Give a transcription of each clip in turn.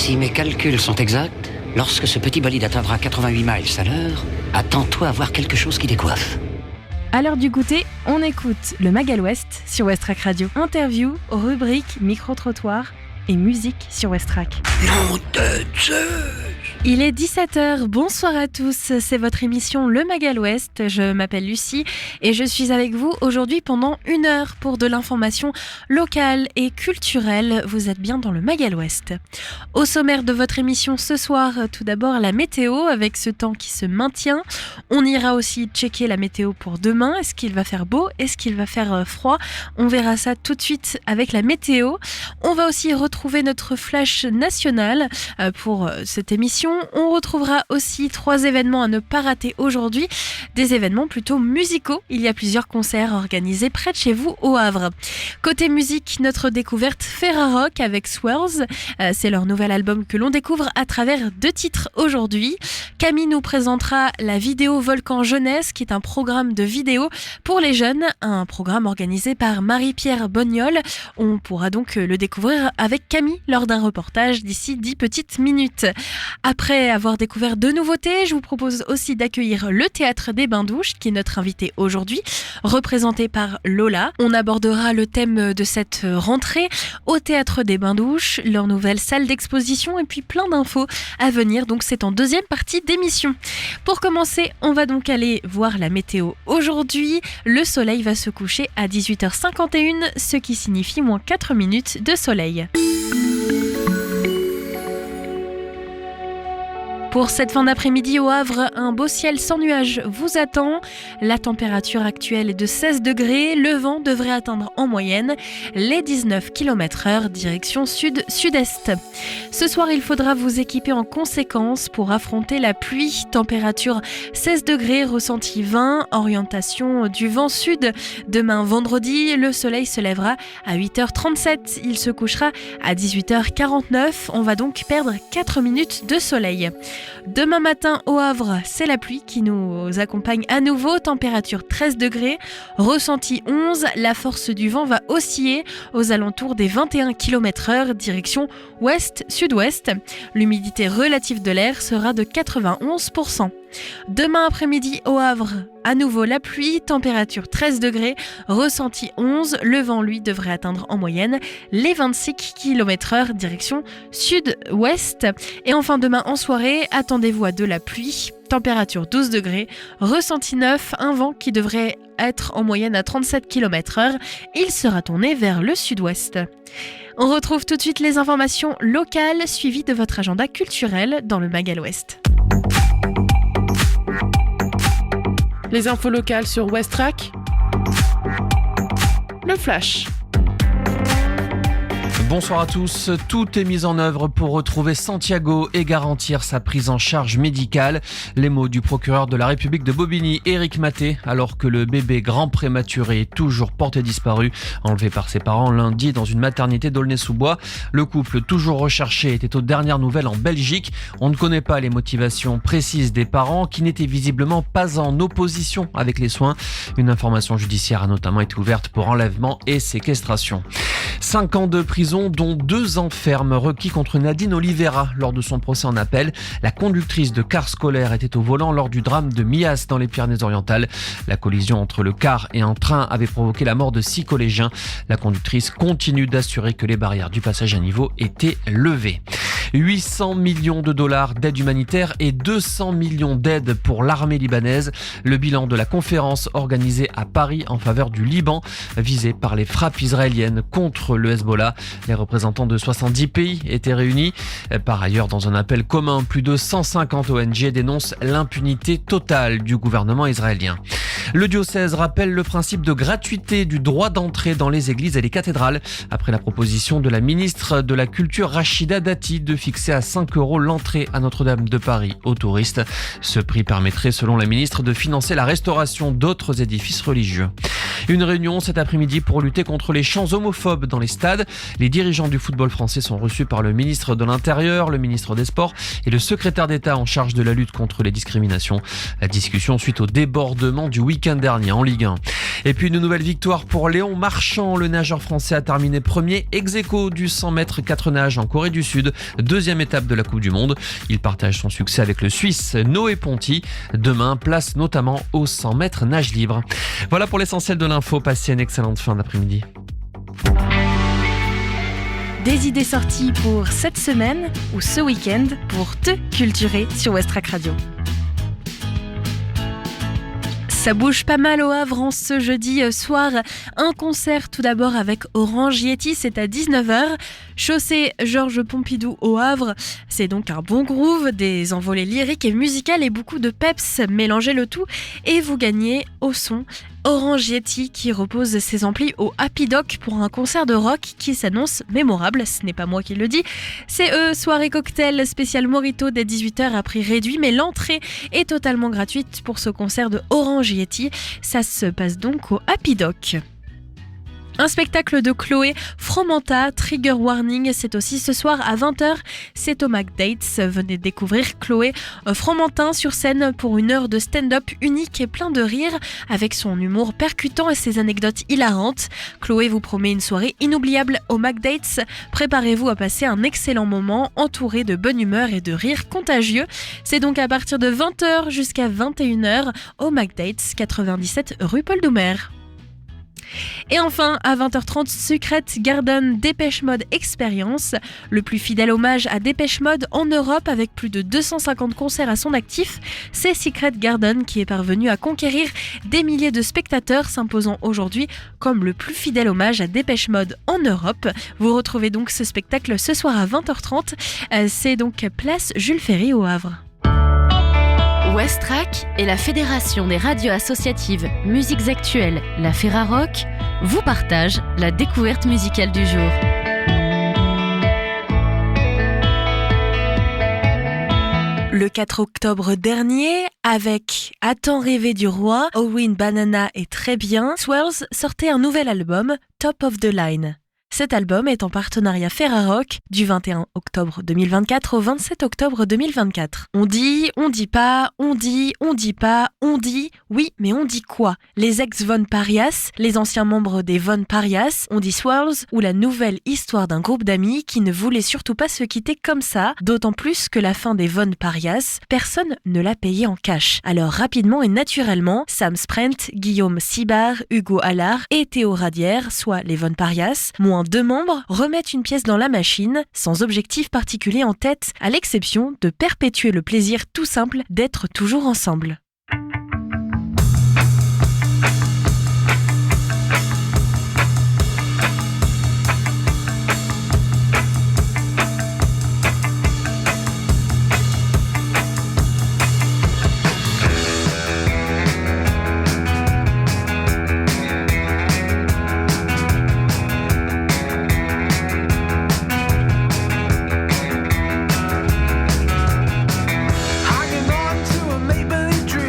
Si mes calculs sont exacts, lorsque ce petit bolide atteindra 88 miles à l'heure, attends-toi à voir quelque chose qui décoiffe. À l'heure du goûter, on écoute le Magal West sur Westrack Radio. Interview, rubrique, micro-trottoir et musique sur Westrack. Nom de Zeus! Il est 17h, bonsoir à tous, c'est votre émission Le Magal West, je m'appelle Lucie et je suis avec vous aujourd'hui pendant 1 heure pour de l'information locale et culturelle, vous êtes bien dans le Magal West. Au sommaire de votre émission ce soir, tout d'abord la météo avec ce temps qui se maintient, on ira aussi checker la météo pour demain, est-ce qu'il va faire beau, est-ce qu'il va faire froid, on verra ça tout de suite avec la météo. On va aussi retrouver notre flash national pour cette émission. On retrouvera aussi 3 événements à ne pas rater aujourd'hui, des événements plutôt musicaux. Il y a plusieurs concerts organisés près de chez vous au Havre. Côté musique, notre découverte Ferrarock avec Swirls. C'est leur nouvel album que l'on découvre à travers 2 titres aujourd'hui. Camille nous présentera la vidéo Volcan Jeunesse, qui est un programme de vidéo pour les jeunes, un programme organisé par Marie-Pierre Bognol. On pourra donc le découvrir avec Camille lors d'un reportage d'ici 10 petites minutes. Après avoir découvert 2 nouveautés, je vous propose aussi d'accueillir le Théâtre des Bains-Douches, qui est notre invité aujourd'hui, représenté par Lola. On abordera le thème de cette rentrée au Théâtre des Bains-Douches, leur nouvelle salle d'exposition et puis plein d'infos à venir. Donc c'est en deuxième partie d'émission. Pour commencer, on va donc aller voir la météo aujourd'hui. Le soleil va se coucher à 18h51, ce qui signifie moins 4 minutes de soleil. Pour cette fin d'après-midi au Havre, un beau ciel sans nuages vous attend. La température actuelle est de 16 degrés. Le vent devrait atteindre en moyenne les 19 km/h direction sud-sud-est. Ce soir, il faudra vous équiper en conséquence pour affronter la pluie. Température 16 degrés, ressenti 20, orientation du vent sud. Demain vendredi, le soleil se lèvera à 8h37. Il se couchera à 18h49. On va donc perdre 4 minutes de soleil. Demain matin au Havre, c'est la pluie qui nous accompagne à nouveau, température 13 degrés, ressenti 11, la force du vent va osciller aux alentours des 21 km/h, direction ouest-sud-ouest. L'humidité relative de l'air sera de 91%. Demain après-midi au Havre, à nouveau la pluie, température 13 degrés, ressenti 11, le vent lui devrait atteindre en moyenne les 26 km/h direction sud-ouest. Et enfin demain en soirée, attendez-vous à de la pluie, température 12 degrés, ressenti 9, un vent qui devrait être en moyenne à 37 km/h, il sera tourné vers le sud-ouest. On retrouve tout de suite les informations locales suivies de votre agenda culturel dans le Magal West. Les infos locales sur Westrack. Le Flash. Bonsoir à tous. Tout est mis en œuvre pour retrouver Santiago et garantir sa prise en charge médicale. Les mots du procureur de la République de Bobigny, Éric Maté, alors que le bébé grand prématuré est toujours porté disparu, enlevé par ses parents lundi dans une maternité d'Aulnay-sous-Bois. Le couple toujours recherché était aux dernières nouvelles en Belgique. On ne connaît pas les motivations précises des parents qui n'étaient visiblement pas en opposition avec les soins. Une information judiciaire a notamment été ouverte pour enlèvement et séquestration. 5 ans de prison, dont 2 ans ferme requis contre Nadine Oliveira lors de son procès en appel. La conductrice de car scolaire était au volant lors du drame de Mias dans les Pyrénées-Orientales. La collision entre le car et un train avait provoqué la mort de 6 collégiens. La conductrice continue d'assurer que les barrières du passage à niveau étaient levées. 800 millions de dollars d'aide humanitaire et 200 millions d'aides pour l'armée libanaise. Le bilan de la conférence organisée à Paris en faveur du Liban, visé par les frappes israéliennes contre le Hezbollah. Les représentants de 70 pays étaient réunis. Par ailleurs, dans un appel commun, plus de 150 ONG dénoncent l'impunité totale du gouvernement israélien. Le diocèse rappelle le principe de gratuité du droit d'entrée dans les églises et les cathédrales, après la proposition de la ministre de la Culture Rachida Dati de fixer à 5 € l'entrée à Notre-Dame de Paris aux touristes. Ce prix permettrait, selon la ministre, de financer la restauration d'autres édifices religieux. Une réunion cet après-midi pour lutter contre les chants homophobes dans les stades. Les dirigeants du football français sont reçus par le ministre de l'Intérieur, le ministre des Sports et le secrétaire d'État en charge de la lutte contre les discriminations. La discussion suite au débordement du week-end dernier en Ligue 1. Et puis une nouvelle victoire pour Léon Marchand. Le nageur français a terminé premier ex aequo du 100 mètres 4 nages en Corée du Sud deuxième étape de la Coupe du Monde. Il partage son succès avec le Suisse Noé Ponty. Demain, place notamment aux 100 mètres nage libre. Voilà pour l'essentiel de l'info. Passez une excellente fin d'après-midi. Des idées sorties pour cette semaine ou ce week-end pour te culturer sur Westrack Radio. Ça bouge pas mal au Havre en ce jeudi soir. Un concert tout d'abord avec Orange Yeti, c'est à 19h. Chaussée Georges Pompidou au Havre. C'est donc un bon groove, des envolées lyriques et musicales et beaucoup de peps. Mélangez le tout et vous gagnez au son Orange Yeti qui repose ses amplis au Happy Doc pour un concert de rock qui s'annonce mémorable. Ce n'est pas moi qui le dis. C'est soirée cocktail spécial Morito dès 18h à prix réduit, mais l'entrée est totalement gratuite pour ce concert de Orange Yeti. Ça se passe donc au Happy Doc. Un spectacle de Chloé Fromenta, Trigger Warning, c'est aussi ce soir à 20h, c'est au McDates. Venez découvrir Chloé Fromentin sur scène pour une heure de stand-up unique et plein de rire, avec son humour percutant et ses anecdotes hilarantes. Chloé vous promet une soirée inoubliable au McDates. Préparez-vous à passer un excellent moment entouré de bonne humeur et de rire contagieux. C'est donc à partir de 20h jusqu'à 21h au McDates, 97 rue Paul Doumer. Et enfin, à 20h30, Secret Garden Dépêche Mode Experience, le plus fidèle hommage à Dépêche Mode en Europe avec plus de 250 concerts à son actif. C'est Secret Garden qui est parvenu à conquérir des milliers de spectateurs, s'imposant aujourd'hui comme le plus fidèle hommage à Dépêche Mode en Europe. Vous retrouvez donc ce spectacle ce soir à 20h30. C'est donc place Jules Ferry au Havre. Westrack et la Fédération des radios associatives Musiques Actuelles, la Ferrarock, vous partagent la découverte musicale du jour. Le 4 octobre dernier, avec À tant rêver du roi, Owen Banana est très bien, Swirls sortait un nouvel album, Top of the Line. Cet album est en partenariat Ferrarock du 21 octobre 2024 au 27 octobre 2024. On dit pas, on dit pas, on dit, oui, mais on dit quoi? Les ex-Von Parias, les anciens membres des Von Parias, on dit Swirls ou la nouvelle histoire d'un groupe d'amis qui ne voulait surtout pas se quitter comme ça, d'autant plus que la fin des Von Parias, personne ne l'a payé en cash. Alors rapidement et naturellement, Sam Sprent, Guillaume Sibard, Hugo Allard et Théo Radière, soit les Von Parias, moins 2 membres, remettent une pièce dans la machine, sans objectif particulier en tête, à l'exception de perpétuer le plaisir tout simple d'être toujours ensemble. Hanging on to a Maybelline dream.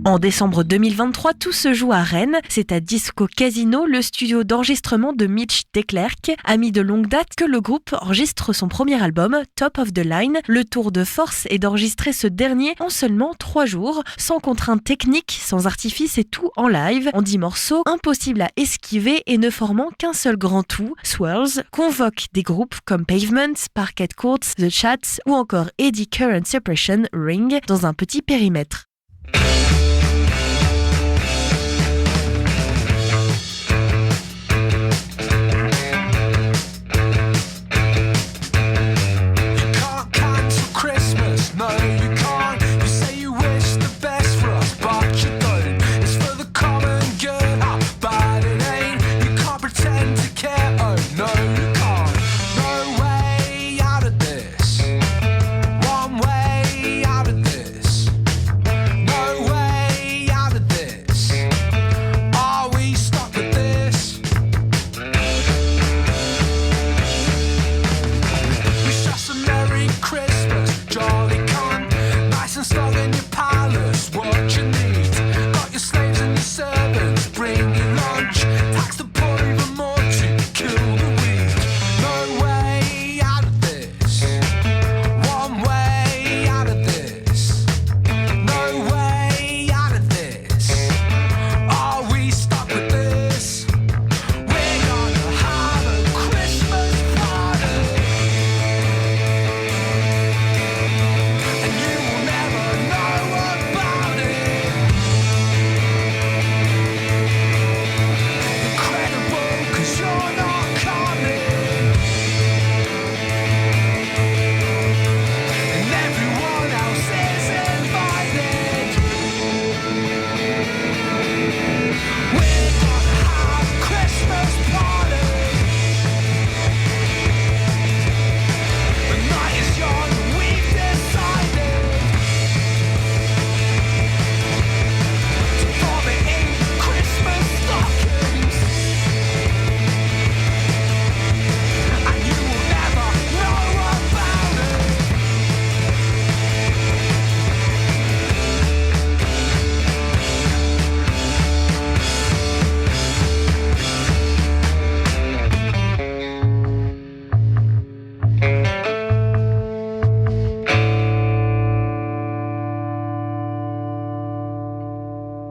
En décembre 2023, tout se joue à Rennes. C'est à Disco Casino, le studio d'enregistrement de Mitch Declercq, ami de longue date, que le groupe enregistre son premier album, Top of the Line. Le tour de force est d'enregistrer ce dernier en seulement 3 jours, sans contraintes techniques, sans artifice et tout en live, en 10 morceaux, impossible à esquiver et ne formant qu'un seul grand tout. Swirls convoque des groupes comme Pavement, Parquet Courts, The Chats ou encore Eddy Current Suppression, Ring, dans un petit périmètre.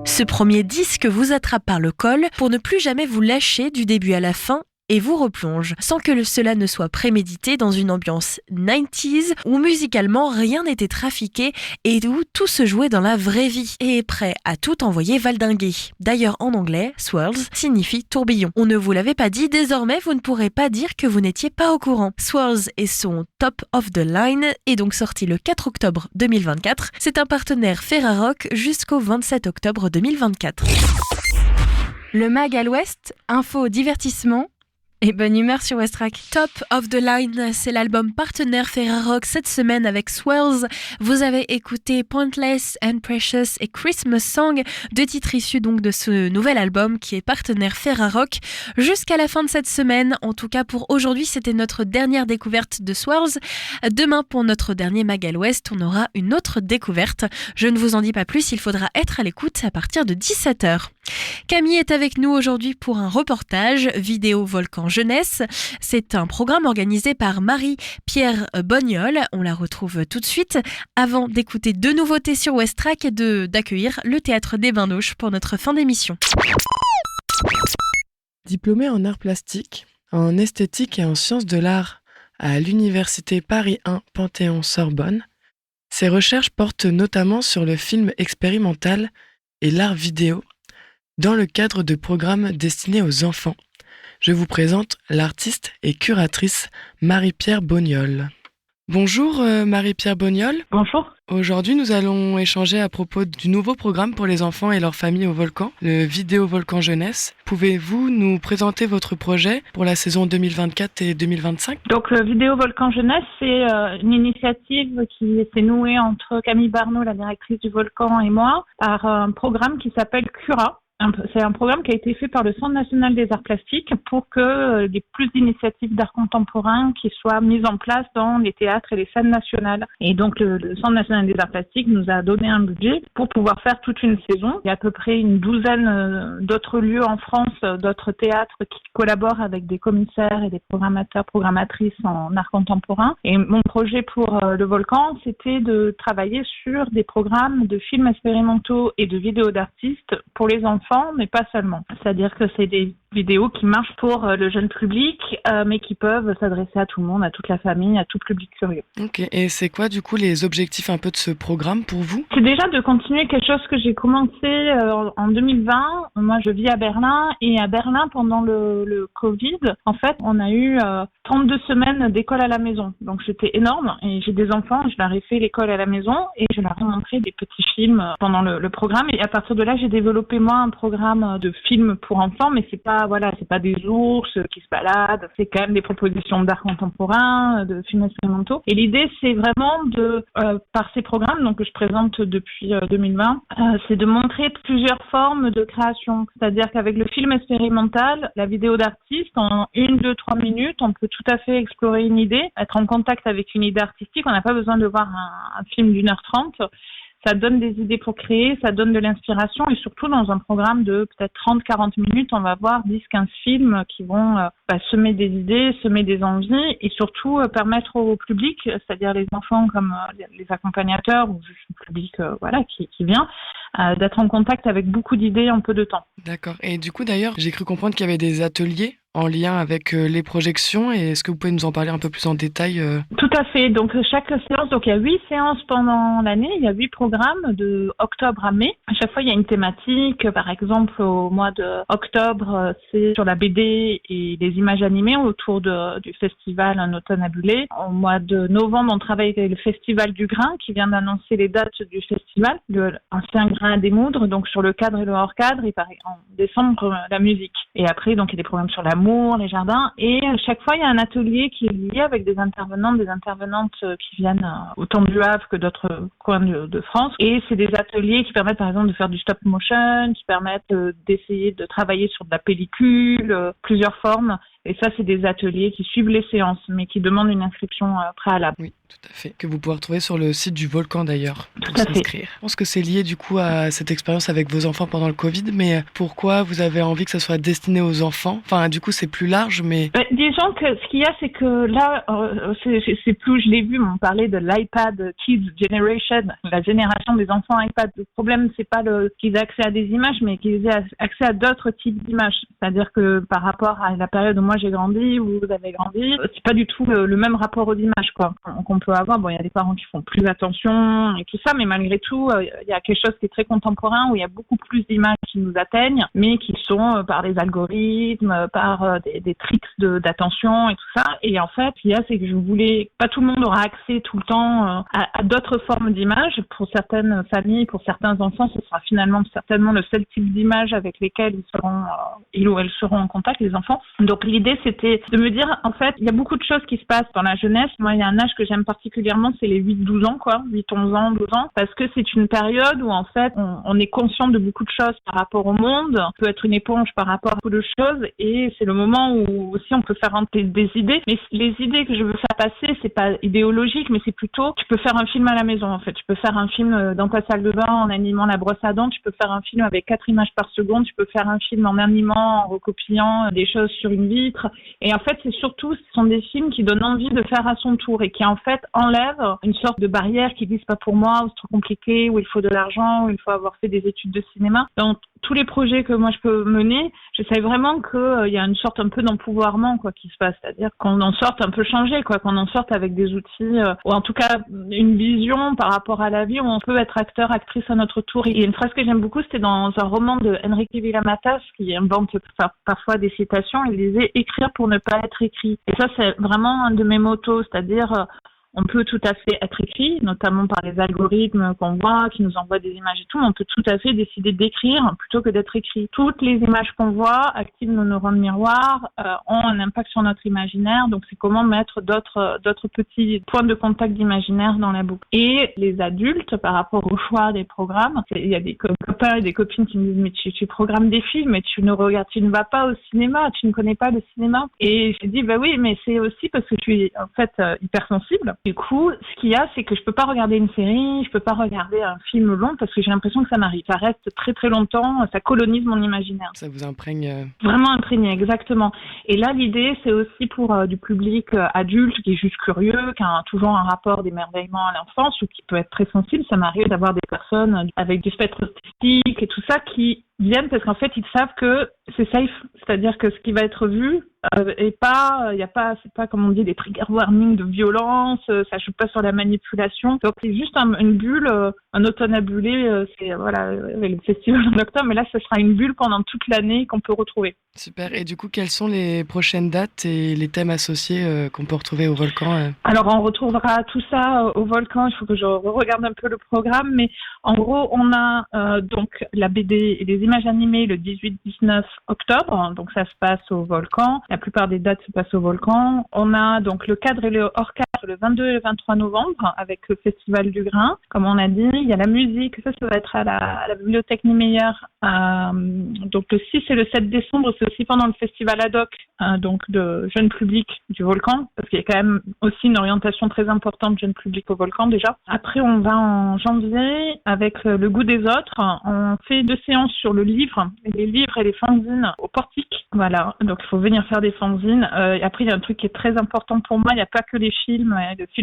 Ce premier disque vous attrape par le col pour ne plus jamais vous lâcher du début à la fin et vous replonge, sans que cela ne soit prémédité, dans une ambiance 90s où musicalement rien n'était trafiqué et où tout se jouait dans la vraie vie et est prêt à tout envoyer valdinguer. D'ailleurs en anglais, swirls signifie tourbillon. On ne vous l'avait pas dit, désormais vous ne pourrez pas dire que vous n'étiez pas au courant. Swirls et son Top of the Line est donc sorti le 4 octobre 2024. C'est un partenaire Ferrarock jusqu'au 27 octobre 2024. Le Mag à l'Ouest, info, divertissement et bonne humeur sur Westrack. Top of the Line, c'est l'album partenaire Ferrarock cette semaine avec Swirls. Vous avez écouté Pointless and Precious et Christmas Song, 2 titres issus donc de ce nouvel album qui est partenaire Ferrarock jusqu'à la fin de cette semaine. En tout cas pour aujourd'hui, c'était notre dernière découverte de Swirls. Demain pour notre dernier Mag à l'Ouest, on aura une autre découverte. Je ne vous en dis pas plus, il faudra être à l'écoute à partir de 17h. Camille est avec nous aujourd'hui pour un reportage Vidéo Volcan Jeunesse. C'est un programme organisé par Marie-Pierre Bognol. On la retrouve tout de suite avant d'écouter 2 nouveautés sur Westrack et d'accueillir le Théâtre des Bains d'Auch pour notre fin d'émission. Diplômée en arts plastiques, en esthétique et en sciences de l'art à l'Université Paris 1 Panthéon-Sorbonne, ses recherches portent notamment sur le film expérimental et l'art vidéo dans le cadre de programmes destinés aux enfants. Je vous présente l'artiste et curatrice Marie-Pierre Bognol. Bonjour Marie-Pierre Bognol. Bonjour. Aujourd'hui, nous allons échanger à propos du nouveau programme pour les enfants et leurs familles au volcan, le Vidéo Volcan Jeunesse. Pouvez-vous nous présenter votre projet pour la saison 2024 et 2025 ? Donc le Vidéo Volcan Jeunesse, c'est une initiative qui s'est nouée entre Camille Barneau, la directrice du volcan, et moi, par un programme qui s'appelle Cura. C'est un programme qui a été fait par le Centre national des arts plastiques pour que il y ait plus d'initiatives d'art contemporain qui soient mises en place dans les théâtres et les scènes nationales. Et donc le Centre national des arts plastiques nous a donné un budget pour pouvoir faire toute une saison. Il y a à peu près une douzaine d'autres lieux en France, d'autres théâtres qui collaborent avec des commissaires et des programmateurs, programmatrices en art contemporain. Et mon projet pour le Volcan, c'était de travailler sur des programmes de films expérimentaux et de vidéos d'artistes pour les enfants, mais pas seulement. C'est-à-dire que c'est des vidéos qui marchent pour le jeune public, mais qui peuvent s'adresser à tout le monde, à toute la famille, à tout public curieux. Ok, et c'est quoi du coup les objectifs un peu de ce programme pour vous? C'est déjà de continuer quelque chose que j'ai commencé en 2020. Moi, je vis à Berlin, et à Berlin, pendant le Covid, en fait, on a eu 32 semaines d'école à la maison. Donc, c'était énorme, et j'ai des enfants, je leur ai fait l'école à la maison, et je leur ai montré des petits films pendant le programme. Et à partir de là, j'ai développé, moi, un programme de films pour enfants, mais c'est pas des ours qui se baladent, c'est quand même des propositions d'art contemporain, de films expérimentaux. Et l'idée, c'est vraiment par ces programmes, donc que je présente depuis 2020, c'est de montrer plusieurs formes de création. C'est-à-dire qu'avec le film expérimental, la vidéo d'artiste, en 1, 2, 3 minutes, on peut tout à fait explorer une idée, être en contact avec une idée artistique. On n'a pas besoin de voir un film d'1h30. Ça donne des idées pour créer, ça donne de l'inspiration, et surtout dans un programme de peut-être 30-40 minutes, on va voir 10-15 films qui vont semer des idées, semer des envies, et surtout permettre au public, c'est-à-dire les enfants comme les accompagnateurs ou juste le public qui vient, d'être en contact avec beaucoup d'idées en peu de temps. D'accord. Et du coup d'ailleurs, j'ai cru comprendre qu'il y avait des ateliers en lien avec les projections, et est-ce que vous pouvez nous en parler un peu plus en détail? Tout à fait. Donc chaque séance, il y a 8 séances pendant l'année, il y a 8 programmes de octobre à mai. À chaque fois, il y a une thématique. Par exemple, au mois de octobre, c'est sur la BD et les images animées autour du festival Un automne abulé. Au mois de novembre, on travaille avec le Festival du Grain qui vient d'annoncer les dates du festival, l'ancien Grain à démoudre, donc sur le cadre et le hors-cadre, et en décembre, la musique. Et après, donc, il y a des programmes sur l'amour, les jardins, et chaque fois il y a un atelier qui est lié avec des intervenantes qui viennent autant du Havre que d'autres coins de France, et c'est des ateliers qui permettent par exemple de faire du stop motion, qui permettent d'essayer de travailler sur de la pellicule, plusieurs formes. Et ça, c'est des ateliers qui suivent les séances, mais qui demandent une inscription préalable. Oui, tout à fait. Que vous pouvez retrouver sur le site du Volcan d'ailleurs, pour tout à s'inscrire. fait. Je pense que c'est lié du coup à cette expérience avec vos enfants pendant le Covid, mais pourquoi vous avez envie que ça soit destiné aux enfants? Enfin, du coup, c'est plus large, mais... Disons que ce qu'il y a, c'est que là, c'est plus, je l'ai vu, on parlait de l'iPad Kids Generation, la génération des enfants iPad. Le problème, c'est pas qu'ils aient accès à des images, mais qu'ils aient accès à d'autres types d'images. C'est-à-dire que par rapport à la période où moi j'ai grandi, où vous avez grandi, c'est pas du tout le même rapport aux images, quoi, qu'on peut avoir. Bon, il y a des parents qui font plus attention et tout ça, mais malgré tout, il y a quelque chose qui est très contemporain, où il y a beaucoup plus d'images qui nous atteignent, mais qui sont par les algorithmes, par des tricks d'attention et tout ça. Et en fait, il y a, c'est que je voulais, pas tout le monde aura accès tout le temps à d'autres formes d'images. Pour certaines familles, pour certains enfants, ce sera finalement certainement le seul type d'image avec lesquelles ils ou elles seront en contact, les enfants. Donc l'idée, c'était de me dire, en fait, il y a beaucoup de choses qui se passent dans la jeunesse. Moi, il y a un âge que j'aime particulièrement, c'est les 8-12 ans, 8-11 ans, 12 ans, parce que c'est une période où, en fait, on est conscient de beaucoup de choses par rapport au monde, on peut être une éponge par rapport à beaucoup de choses, et c'est le moment où aussi on peut faire rentrer des idées. Mais les idées que je veux faire passer, c'est pas idéologique, mais c'est plutôt, tu peux faire un film à la maison, en fait. Tu peux faire un film dans ta salle de bain en animant la brosse à dents, tu peux faire un film avec 4 images par seconde, tu peux faire un film en animant, en recopiant des choses sur une vitre. Et en fait, ce sont des films qui donnent envie de faire à son tour et qui, en fait, enlèvent une sorte de barrière qui disent pas pour moi, ou c'est trop compliqué, ou il faut de l'argent, ou il faut avoir fait des études de cinéma. Donc, tous les projets que moi je peux mener, j'essaie vraiment qu'il y a une sorte un peu d'empouvoirment qui se passe, c'est-à-dire qu'on en sorte un peu changé, qu'on en sorte avec des outils, ou en tout cas une vision par rapport à la vie où on peut être acteur, actrice à notre tour. Il y a une phrase que j'aime beaucoup, c'était dans un roman de Enrique Villamatas qui invente parfois des citations. Il disait « écrire pour ne pas être écrit ». Et ça, c'est vraiment un de mes mottos, c'est-à-dire On peut tout à fait être écrit, notamment par les algorithmes qu'on voit, qui nous envoient des images et tout, mais on peut tout à fait décider d'écrire plutôt que d'être écrit. Toutes les images qu'on voit activent nos neurones miroirs, ont un impact sur notre imaginaire, donc c'est comment mettre d'autres petits points de contact d'imaginaire dans la boucle. Et les adultes, par rapport au choix des programmes, il y a des copains et des copines qui me disent mais tu programmes des films et tu ne vas pas au cinéma, tu ne connais pas le cinéma. Et j'ai dit bah oui, mais c'est aussi parce que je suis en fait hypersensible. Du coup, ce qu'il y a, c'est que je peux pas regarder une série, je peux pas regarder un film long parce que j'ai l'impression que ça m'arrive. Ça reste très très longtemps, ça colonise mon imaginaire. Ça vous imprègne Vraiment imprégné, exactement. Et là, l'idée, c'est aussi pour du public adulte qui est juste curieux, qui a toujours un rapport d'émerveillement à l'enfance ou qui peut être très sensible. Ça m'arrive d'avoir des personnes avec du spectre autistique et tout ça qui viennent parce qu'en fait, ils savent que c'est safe. C'est-à-dire que ce qui va être vu c'est pas comme on dit des trigger warnings de violence, ça joue pas sur la manipulation. Donc c'est juste une bulle, un automnabulé, c'est voilà, avec le festival en octobre, mais là ce sera une bulle pendant toute l'année qu'on peut retrouver. Super. Et du coup, quelles sont les prochaines dates et les thèmes associés qu'on peut retrouver au Volcan Alors on retrouvera tout ça au Volcan. Il faut que je regarde un peu le programme, mais en gros on a donc la BD et les images animées le 18-19 octobre, donc ça se passe au Volcan. La plupart des dates se passent au Volcan. On a donc le cadre et le hors-cadre le 22 et le 23 novembre avec le Festival du Grain. Comme on a dit, il y a la musique, ça va être à la bibliothèque Niemeyer. Donc le 6 et le 7 décembre, c'est aussi pendant le festival ad hoc donc de jeune public du Volcan, parce qu'il y a quand même aussi une orientation très importante de jeune public au Volcan déjà. Après, on va en janvier avec le goût des autres. On fait 2 séances sur le livre, les livres et les fanzines au portique. Voilà, donc il faut venir faire des fanzines. Et après, il y a un truc qui est très important pour moi, il n'y a pas que les films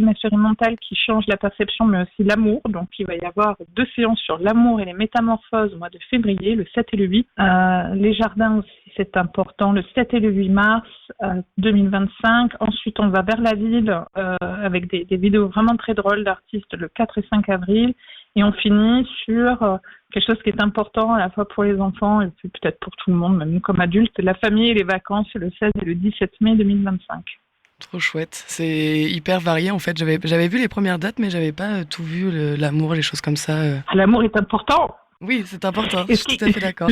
expérimentaux qui changent la perception, mais aussi l'amour. Donc il va y avoir 2 séances sur l'amour et les métamorphoses au mois de février, le 7 et le 8. Les jardins aussi, c'est important, le 7 et le 8 mars 2025. Ensuite, on va vers la ville avec des vidéos vraiment très drôles d'artistes le 4 et 5 avril. Et on finit sur quelque chose qui est important à la fois pour les enfants et puis peut-être pour tout le monde, même comme adultes, la famille et les vacances le 16 et le 17 mai 2025. Trop chouette, c'est hyper varié en fait. J'avais vu les premières dates, mais j'avais pas tout vu, l'amour, les choses comme ça. L'amour est important. Oui, c'est important, je suis tout à fait d'accord.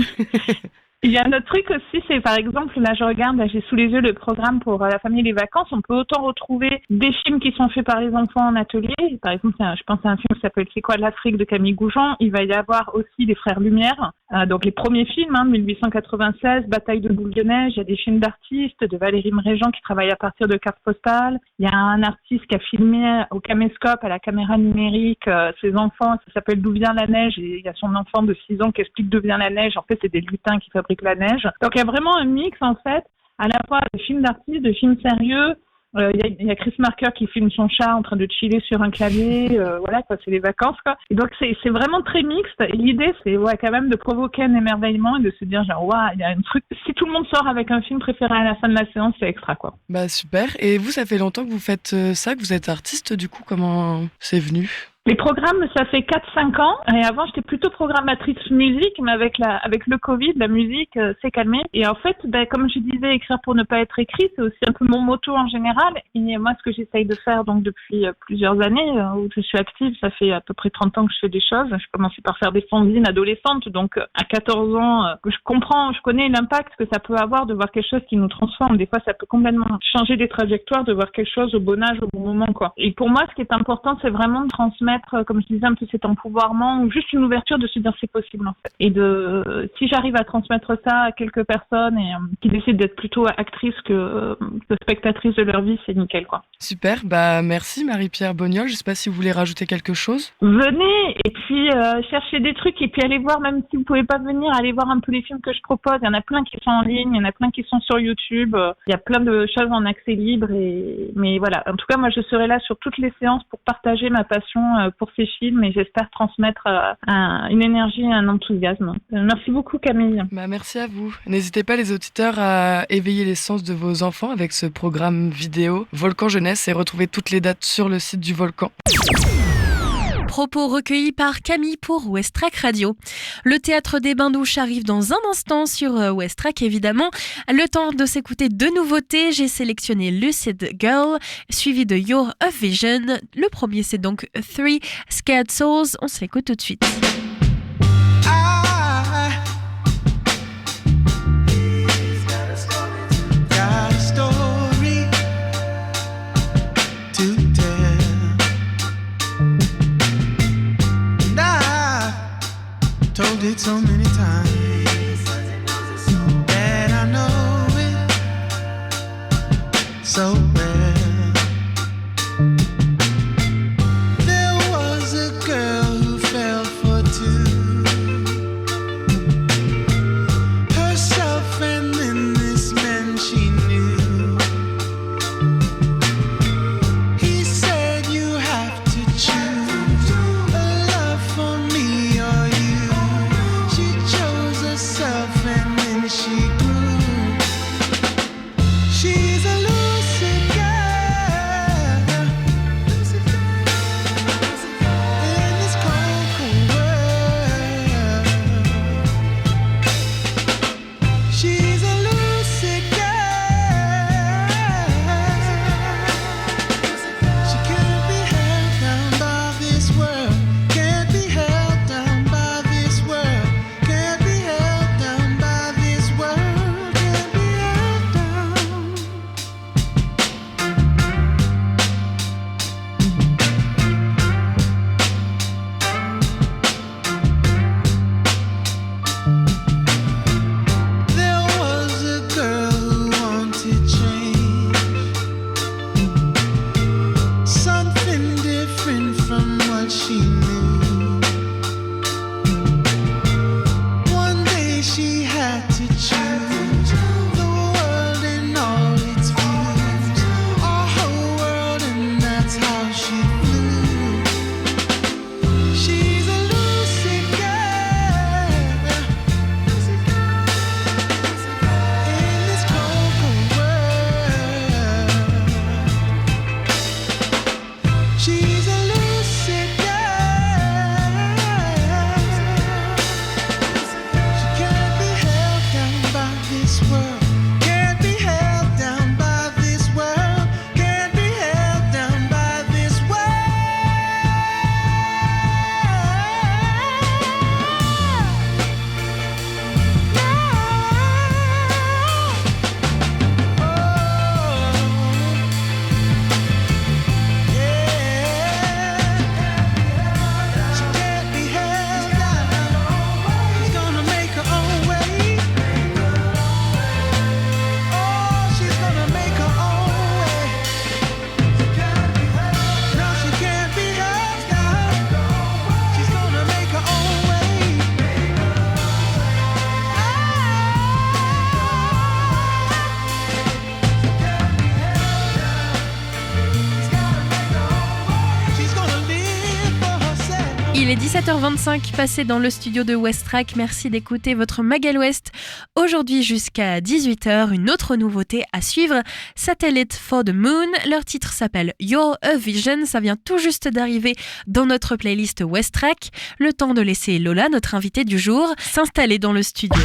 Il y a un autre truc aussi, c'est par exemple, là je regarde, là j'ai sous les yeux le programme pour la famille et les vacances. On peut autant retrouver des films qui sont faits par les enfants en atelier. Par exemple, je pense à un film qui s'appelle C'est quoi l'Afrique de Camille Goujon. Il va y avoir aussi les Frères Lumière, donc les premiers films, 1896, Bataille de Boule de Neige. Il y a des films d'artistes, de Valérie Mréjean qui travaille à partir de cartes postales. Il y a un artiste qui a filmé au caméscope, à la caméra numérique, ses enfants. Ça s'appelle D'où vient la neige. Et il y a son enfant de 6 ans qui explique d'où vient la neige. En fait, c'est des lutins qui fabriquent la neige. Donc il y a vraiment un mix en fait, à la fois de films d'artistes, de films sérieux. Il y a Chris Marker qui filme son chat en train de chiller sur un clavier, voilà quoi, c'est les vacances quoi. Et donc c'est vraiment très mixte. Et l'idée c'est quand même de provoquer un émerveillement et de se dire genre waouh, il y a un truc. Si tout le monde sort avec un film préféré à la fin de la séance, c'est extra quoi. Bah super. Et vous, ça fait longtemps que vous faites ça, que vous êtes artiste du coup, comment c'est venu ? Les programmes, ça fait 4-5 ans. Et avant, j'étais plutôt programmatrice musique, mais avec le Covid, la musique s'est calmée. Et en fait, comme je disais, écrire pour ne pas être écrit, c'est aussi un peu mon motto en général. Et moi, ce que j'essaye de faire donc depuis plusieurs années, où je suis active, ça fait à peu près 30 ans que je fais des choses. Je commençais par faire des fanzines adolescentes. Donc, à 14 ans, je connais l'impact que ça peut avoir de voir quelque chose qui nous transforme. Des fois, ça peut complètement changer des trajectoires, de voir quelque chose au bon âge, au bon moment, quoi. Et pour moi, ce qui est important, c'est vraiment de transmettre, comme je disais, un peu cet empouvoirment ou juste une ouverture de se dire c'est possible en fait. Et si j'arrive à transmettre ça à quelques personnes et qui décident d'être plutôt actrices que spectatrices de leur vie, c'est nickel quoi. Super, bah merci Marie-Pierre Bognol. Je sais pas si vous voulez rajouter quelque chose. Venez et puis cherchez des trucs et puis allez voir, même si vous pouvez pas venir, allez voir un peu les films que je propose. Il y en a plein qui sont en ligne, il y en a plein qui sont sur YouTube. Il y a plein de choses en accès libre mais voilà. En tout cas, moi je serai là sur toutes les séances pour partager ma passion pour ces films et j'espère transmettre une énergie et un enthousiasme. Merci beaucoup Camille. Bah, merci à vous. N'hésitez pas les auditeurs à éveiller les sens de vos enfants avec ce programme vidéo Volcan Jeunesse et retrouver toutes les dates sur le site du Volcan. propos recueillis par Camille pour West Track Radio. Le théâtre des Bains-Douches arrive dans un instant sur West Track, évidemment. Le temps de s'écouter deux nouveautés. J'ai sélectionné Lucid Girl, suivi de You're a Vision. Le premier, c'est donc Three Scared Souls. On se l'écoute tout de suite. Told it so many times that I know it so well. There was a girl who fell for two, herself and then this man she knew. He said you have to choose a love for me or you. She chose herself and then she grew. She's a lucid girl in this cold, cold world. She's a lucid girl. She can't be held down by this world. Can't be held down by this world. Can't be held down by this world. Can't be held down. There was a girl who wanted change, something different from what she knew. One day she had to choose the world and all its views, our whole world, and that's how she flew. She's a lucid girl in this cold, cold world. She's a lucid girl. She can't be held down by this world. Can't be held down by this world. Can't be held down by this world. She can't be held down. She's gonna make her own way. Oh, she's gonna make her own way. No, she can't be held down. She's gonna make her own way. She's gonna live for herself. Il est 17h25, passé dans le studio de West Track. Merci d'écouter votre Magal West. Aujourd'hui jusqu'à 18h, une autre nouveauté à suivre, Satellite for the Moon. Leur titre s'appelle You're a Vision. Ça vient tout juste d'arriver dans notre playlist West Track. Le temps de laisser Lola, notre invitée du jour, s'installer dans le studio.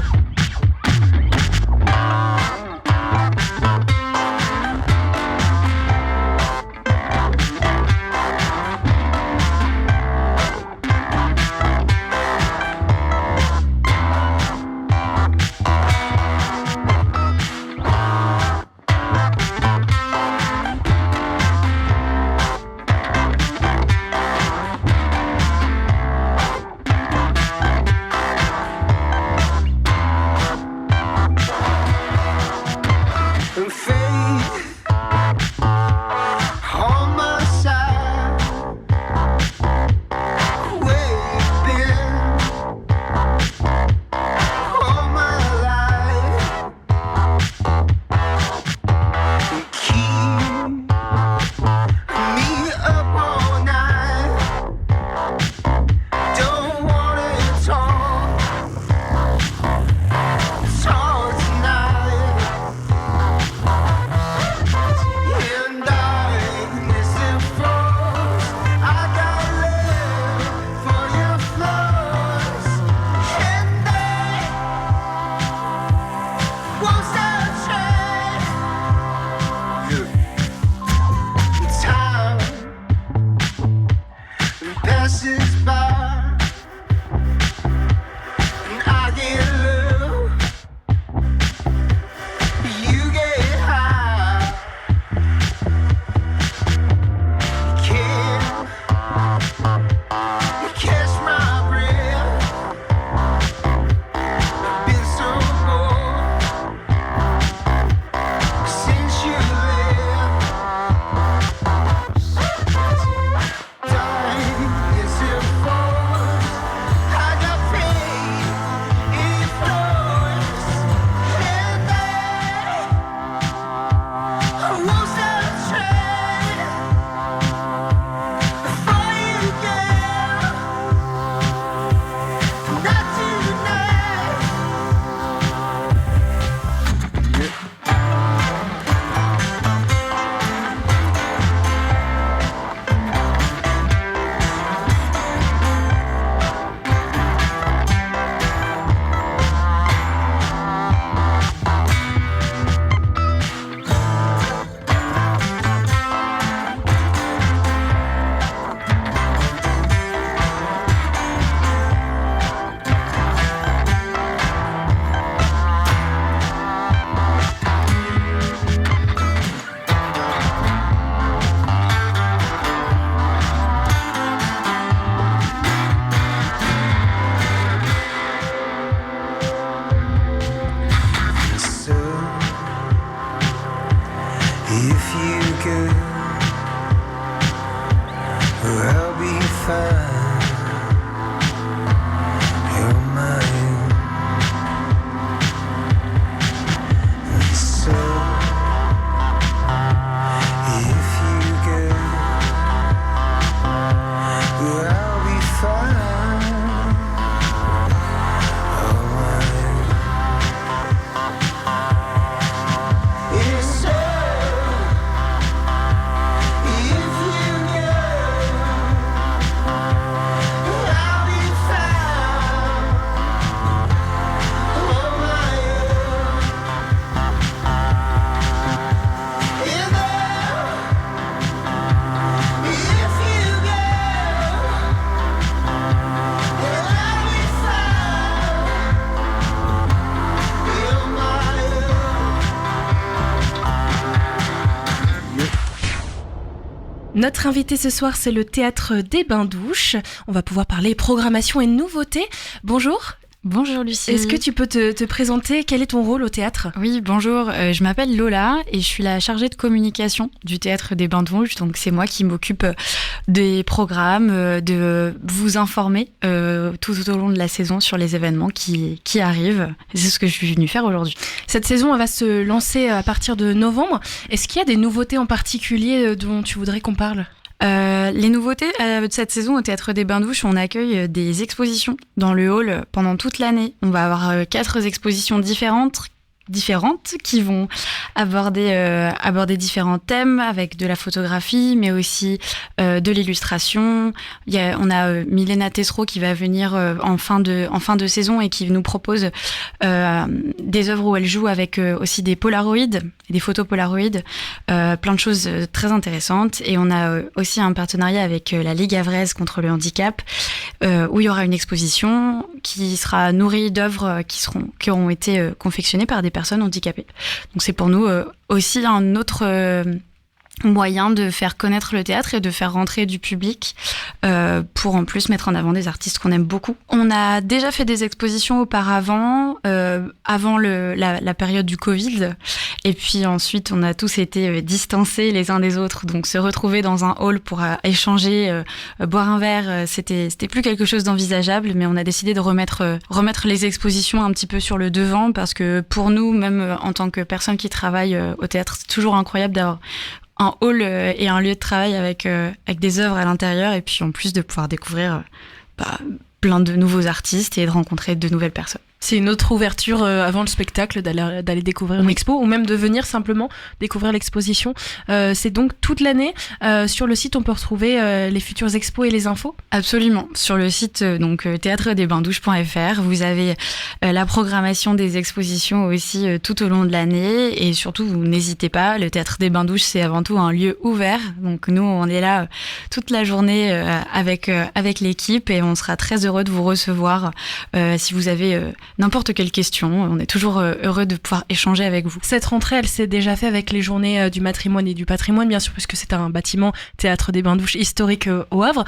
Notre invité ce soir, c'est le Théâtre des Bains-Douches. On va pouvoir parler programmation et nouveautés. Bonjour. Bonjour Lucie. Est-ce que tu peux te présenter? Quel est ton rôle au théâtre? Oui, bonjour. Je m'appelle Lola et je suis la chargée de communication du Théâtre des Bains-Douches. Donc c'est moi qui m'occupe des programmes, de vous informer tout au long de la saison sur les événements qui arrivent. C'est ce que je suis venue faire aujourd'hui. Cette saison, elle va se lancer à partir de novembre. Est-ce qu'il y a des nouveautés en particulier dont tu voudrais qu'on parle? Les nouveautés de cette saison au Théâtre des Bains-Douches, on accueille des expositions dans le hall pendant toute l'année. On va avoir 4 expositions différentes qui vont aborder différents thèmes avec de la photographie, mais aussi de l'illustration. On a Milena Tessereau qui va venir en fin de saison et qui nous propose des œuvres où elle joue avec aussi des polaroïdes, des photos polaroïdes, plein de choses très intéressantes. Et on a aussi un partenariat avec la Ligue Havraise contre le handicap, où il y aura une exposition qui sera nourrie d'œuvres qui auront été confectionnées par des personnes handicapées. Donc c'est pour nous aussi un autre moyen de faire connaître le théâtre et de faire rentrer du public pour en plus mettre en avant des artistes qu'on aime beaucoup. On a déjà fait des expositions auparavant, avant la période du Covid, et puis ensuite on a tous été distancés les uns des autres, donc se retrouver dans un hall pour échanger, boire un verre, c'était plus quelque chose d'envisageable, mais on a décidé de remettre les expositions un petit peu sur le devant, parce que pour nous, même en tant que personnes qui travaillent au théâtre, c'est toujours incroyable d'avoir un hall et un lieu de travail avec des œuvres à l'intérieur, et puis en plus de pouvoir découvrir plein de nouveaux artistes et de rencontrer de nouvelles personnes. C'est une autre ouverture avant le spectacle d'aller découvrir une expo, ou même de venir simplement découvrir l'exposition. C'est donc toute l'année. Sur le site, on peut retrouver les futures expos et les infos? Absolument. Sur le site théâtredesbaindouches.fr, vous avez la programmation des expositions aussi tout au long de l'année. Et surtout, vous n'hésitez pas, le Théâtre des Bains-Douches, c'est avant tout un lieu ouvert. Donc nous, on est là toute la journée avec l'équipe, et on sera très heureux de vous recevoir si vous avez n'importe quelle question. On est toujours heureux de pouvoir échanger avec vous. Cette rentrée, elle s'est déjà faite avec les journées du matrimoine et du patrimoine, bien sûr, puisque c'est un bâtiment Théâtre des Bains-Douches historique au Havre.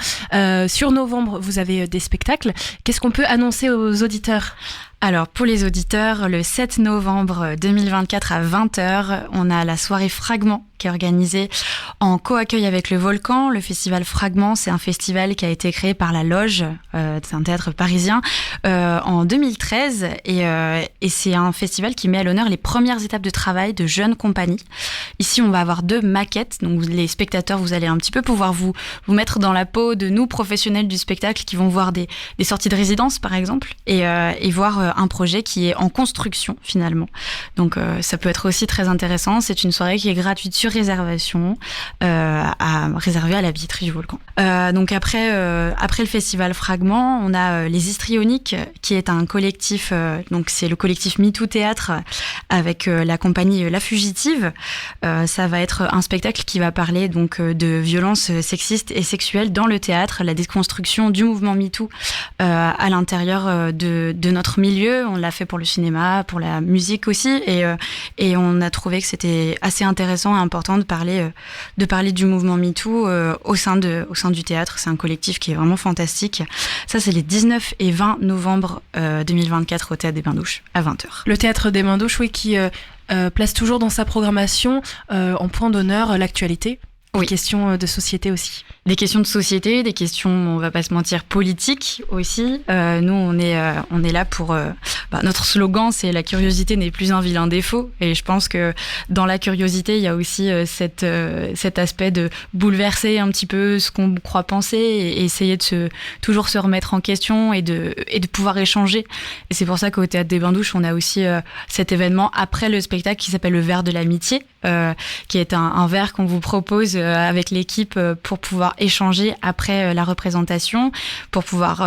Sur novembre, vous avez des spectacles. Qu'est-ce qu'on peut annoncer aux auditeurs ? Alors, pour les auditeurs, le 7 novembre 2024 à 20h, on a la soirée Fragment qui est organisée en co-accueil avec le Volcan. Le festival Fragment, c'est un festival qui a été créé par la Loge, c'est un théâtre parisien, en 2013. Et c'est un festival qui met à l'honneur les premières étapes de travail de jeunes compagnies. Ici, on va avoir 2 maquettes. Donc, les spectateurs, vous allez un petit peu pouvoir vous mettre dans la peau de nous, professionnels du spectacle, qui vont voir des sorties de résidence, par exemple, et voir un projet qui est en construction finalement. Donc ça peut être aussi très intéressant. C'est une soirée qui est gratuite sur réservation, réservée à la billetterie du Volcan. Donc après le festival Fragment, on a les Histrioniques, qui est un collectif, donc c'est le collectif MeToo Théâtre avec la compagnie La Fugitive. Ça va être un spectacle qui va parler donc de violences sexistes et sexuelles dans le théâtre, la déconstruction du mouvement MeToo à l'intérieur de notre milieu. On l'a fait pour le cinéma, pour la musique aussi, et on a trouvé que c'était assez intéressant et important de parler du mouvement MeToo au sein du théâtre. C'est un collectif qui est vraiment fantastique. Ça, c'est les 19 et 20 novembre 2024 au Théâtre des Bains-Douches à 20h. Le Théâtre des Bains-Douches, oui, qui place toujours dans sa programmation en point d'honneur l'actualité. Oui. Des questions de société aussi. Des questions de société, des questions, on va pas se mentir, politiques aussi. Nous, on est là pour... notre slogan, c'est « La curiosité n'est plus un vilain défaut ». Et je pense que dans la curiosité, il y a aussi cet aspect de bouleverser un petit peu ce qu'on croit penser et essayer de toujours se remettre en question et de pouvoir échanger. Et c'est pour ça qu'au Théâtre des Bains-Douches, on a aussi cet événement après le spectacle qui s'appelle le Verre de l'amitié, qui est un verre qu'on vous propose avec l'équipe pour pouvoir échanger après la représentation, pour pouvoir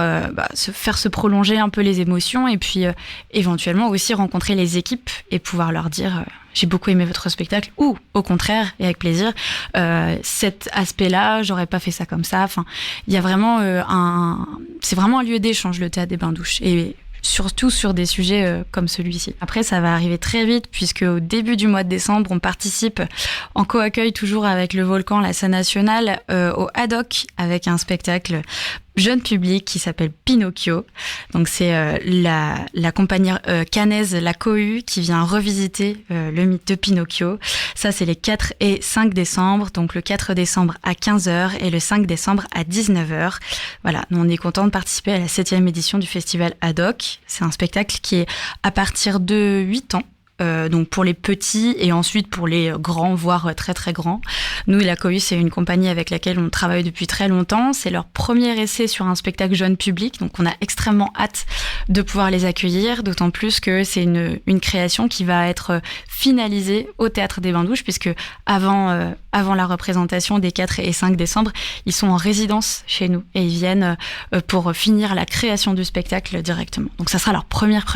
se prolonger un peu les émotions, et puis éventuellement aussi rencontrer les équipes et pouvoir leur dire j'ai beaucoup aimé votre spectacle, ou au contraire, et avec plaisir, cet aspect-là, j'aurais pas fait ça comme ça. Enfin, il y a vraiment c'est vraiment un lieu d'échange, le Théâtre des Bains-Douches. Et surtout sur des sujets comme celui-ci. Après, ça va arriver très vite puisque au début du mois de décembre, on participe en co-accueil toujours avec le Volcan, la scène nationale, au Haddock avec un spectacle jeune public qui s'appelle Pinocchio. Donc c'est la compagnie cannaise, la Cohue, qui vient revisiter le mythe de Pinocchio. Ça, c'est les 4 et 5 décembre. Donc le 4 décembre à 15h et le 5 décembre à 19h. Voilà, nous on est content de participer à la 7e édition du festival Haddock. C'est un spectacle qui est à partir de 8 ans. Donc pour les petits et ensuite pour les grands, voire très très grands. Nous, la Cohue, c'est une compagnie avec laquelle on travaille depuis très longtemps. C'est leur premier essai sur un spectacle jeune public, donc on a extrêmement hâte de pouvoir les accueillir, d'autant plus que c'est une création qui va être finalisée au Théâtre des Bains-Douches, puisque avant la représentation des 4 et 5 décembre, ils sont en résidence chez nous et ils viennent pour finir la création du spectacle directement. Donc ça sera leur première.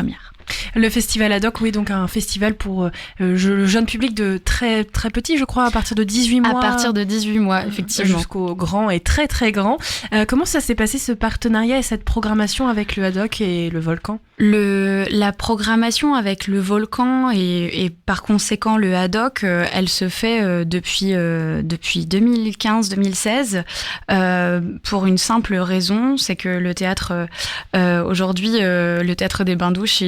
Le festival Haddock, oui, donc un festival pour le jeune public de très très petit, je crois, à partir de 18 mois. À partir de 18 mois, effectivement. Jusqu'au grand et très très grand. Comment ça s'est passé, ce partenariat et cette programmation avec le Haddock et le Volcan ? La programmation avec le Volcan et par conséquent le Haddock, elle se fait depuis 2015-2016 pour une simple raison, c'est que le théâtre aujourd'hui, le Théâtre des Bains-Douches,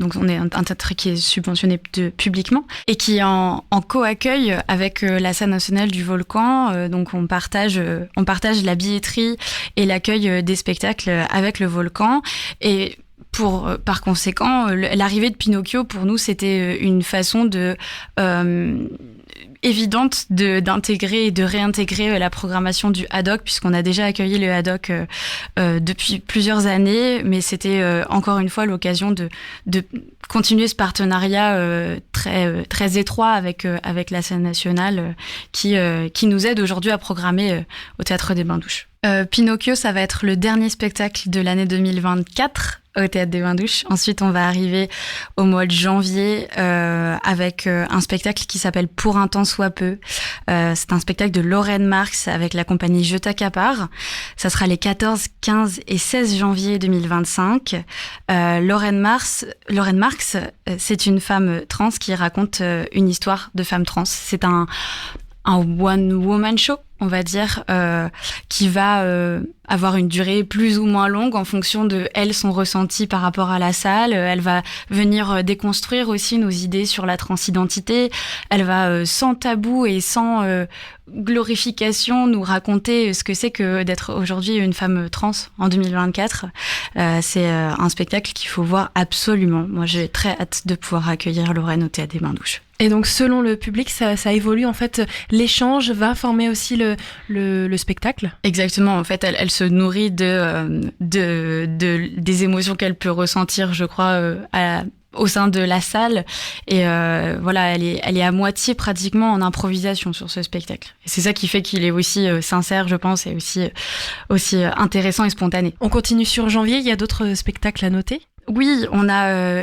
donc on est un théâtre qui est subventionné publiquement et qui est en co-accueil avec la scène nationale du Volcan. Donc on partage la billetterie et l'accueil des spectacles avec le Volcan. Et par conséquent, l'arrivée de Pinocchio, pour nous, c'était une façon évidente d'intégrer et de réintégrer la programmation du Haddock, puisqu'on a déjà accueilli le Haddock depuis plusieurs années, mais c'était encore une fois l'occasion de continuer ce partenariat très très étroit avec la scène nationale qui nous aide aujourd'hui à programmer au Théâtre des Bains-Douches. Pinocchio, ça va être le dernier spectacle de l'année 2024 au Théâtre des Bains-Douches. Ensuite, on va arriver au mois de janvier avec un spectacle qui s'appelle Pour un temps soit peu. C'est un spectacle de Lorraine Marx avec la compagnie Je t'accapare. Ça sera les 14, 15 et 16 janvier 2025. Lorraine Marx, c'est une femme trans qui raconte une histoire de femme trans. C'est un one-woman show, on va dire, qui va avoir une durée plus ou moins longue en fonction de son ressenti par rapport à la salle. Elle va venir déconstruire aussi nos idées sur la transidentité. Elle va, sans tabou et sans glorification, nous raconter ce que c'est que d'être aujourd'hui une femme trans en 2024. C'est un spectacle qu'il faut voir absolument. Moi, j'ai très hâte de pouvoir accueillir Lorraine au Théâtre des Bains-Douches. Et donc, selon le public, ça évolue. En fait, l'échange va former aussi le spectacle. Exactement. En fait, elle se nourrit des émotions qu'elle peut ressentir, je crois, au sein de la salle. Et voilà, elle est à moitié pratiquement en improvisation sur ce spectacle. Et c'est ça qui fait qu'il est aussi sincère, je pense, et aussi intéressant et spontané. On continue sur janvier. Il y a d'autres spectacles à noter ? Oui, on a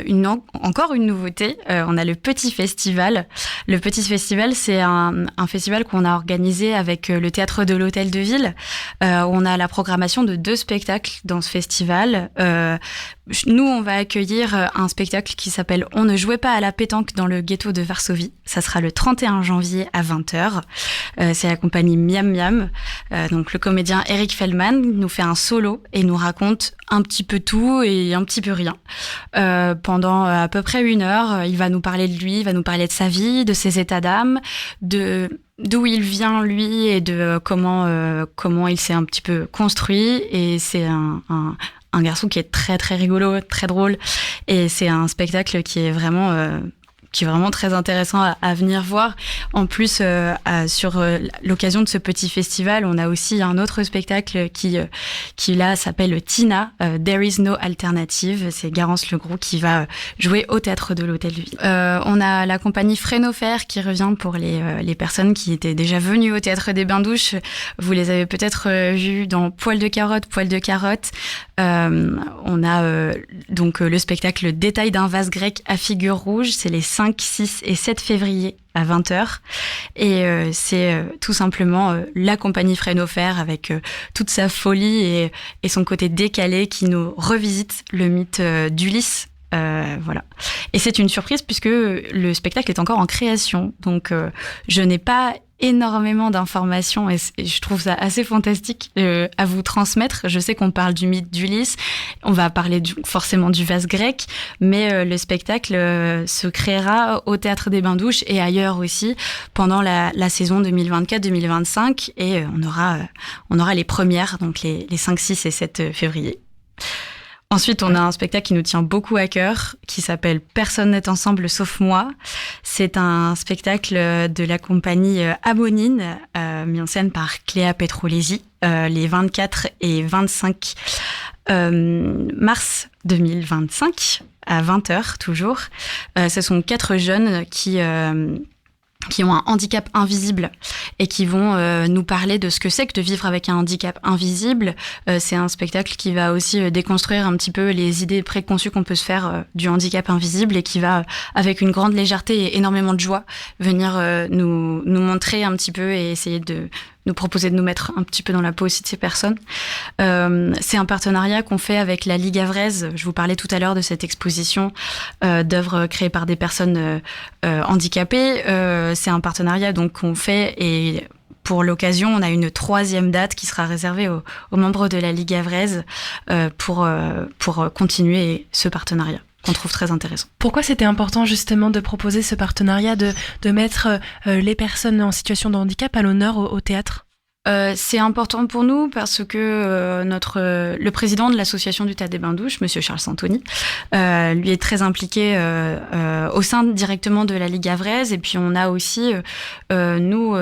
encore une nouveauté. On a le Petit Festival. Le Petit Festival, c'est un festival qu'on a organisé avec le Théâtre de l'Hôtel de Ville. On a la programmation de 2 spectacles dans ce festival. Nous, on va accueillir un spectacle qui s'appelle « On ne jouait pas à la pétanque dans le ghetto de Varsovie ». Ça sera le 31 janvier à 20h. C'est la compagnie Miam Miam. Donc le comédien Eric Feldman nous fait un solo et nous raconte un petit peu tout et un petit peu rien. Pendant à peu près 1 heure, il va nous parler de lui, il va nous parler de sa vie, de ses états d'âme, d'où il vient lui et de comment il s'est un petit peu construit. Et c'est un garçon qui est très très rigolo, très drôle, et c'est un spectacle qui est vraiment très intéressant à venir voir. En plus, sur l'occasion de ce petit festival, on a aussi un autre spectacle qui là s'appelle Tina, There is no alternative. C'est Garance Legroux qui va jouer au Théâtre de l'Hôtel de Ville. On a la compagnie Frénofer qui revient pour les personnes qui étaient déjà venues au Théâtre des Bains-Douches. Vous les avez peut-être vus dans Poil de carotte. On a donc le spectacle Détail d'un vase grec à figure rouge. C'est les 5, 6 et 7 février à 20h. Et c'est tout simplement la compagnie Fresno-Fer avec toute sa folie et son côté décalé qui nous revisite le mythe d'Ulysse. Voilà. Et c'est une surprise puisque le spectacle est encore en création. Donc je n'ai pas énormément d'informations et je trouve ça assez fantastique à vous transmettre. Je sais qu'on parle du mythe d'Ulysse, on va parler forcément du vase grec, mais le spectacle se créera au Théâtre des Bains-Douches et ailleurs aussi pendant la saison 2024-2025 et on aura les premières, donc les 5, 6 et 7 février. Ensuite, on a un spectacle qui nous tient beaucoup à cœur, qui s'appelle « Personne n'est ensemble sauf moi ». C'est un spectacle de la compagnie Amonine, mis en scène par Cléa Petrolesi, les 24 et 25 mars 2025, à 20h toujours. Ce sont 4 jeunes qui ont un handicap invisible et qui vont nous parler de ce que c'est que de vivre avec un handicap invisible. C'est un spectacle qui va aussi déconstruire un petit peu les idées préconçues qu'on peut se faire du handicap invisible et qui va, avec une grande légèreté et énormément de joie, venir nous montrer un petit peu et essayer de nous proposer de nous mettre un petit peu dans la peau aussi de ces personnes. C'est un partenariat qu'on fait avec la Ligue Havraise. Je vous parlais tout à l'heure de cette exposition d'œuvres créées par des personnes handicapées. C'est un partenariat donc qu'on fait et pour l'occasion, on a une 3e date qui sera réservée aux membres de la Ligue Havraise pour continuer ce partenariat qu'on trouve très intéressant. Pourquoi c'était important justement de proposer ce partenariat, de mettre les personnes en situation de handicap à l'honneur au théâtre ? C'est important pour nous parce que le président de l'association du Théâtre des Bains-Douches, Monsieur Charles Santoni, lui est très impliqué au sein directement de la Ligue Havraise. Et puis on a aussi, nous...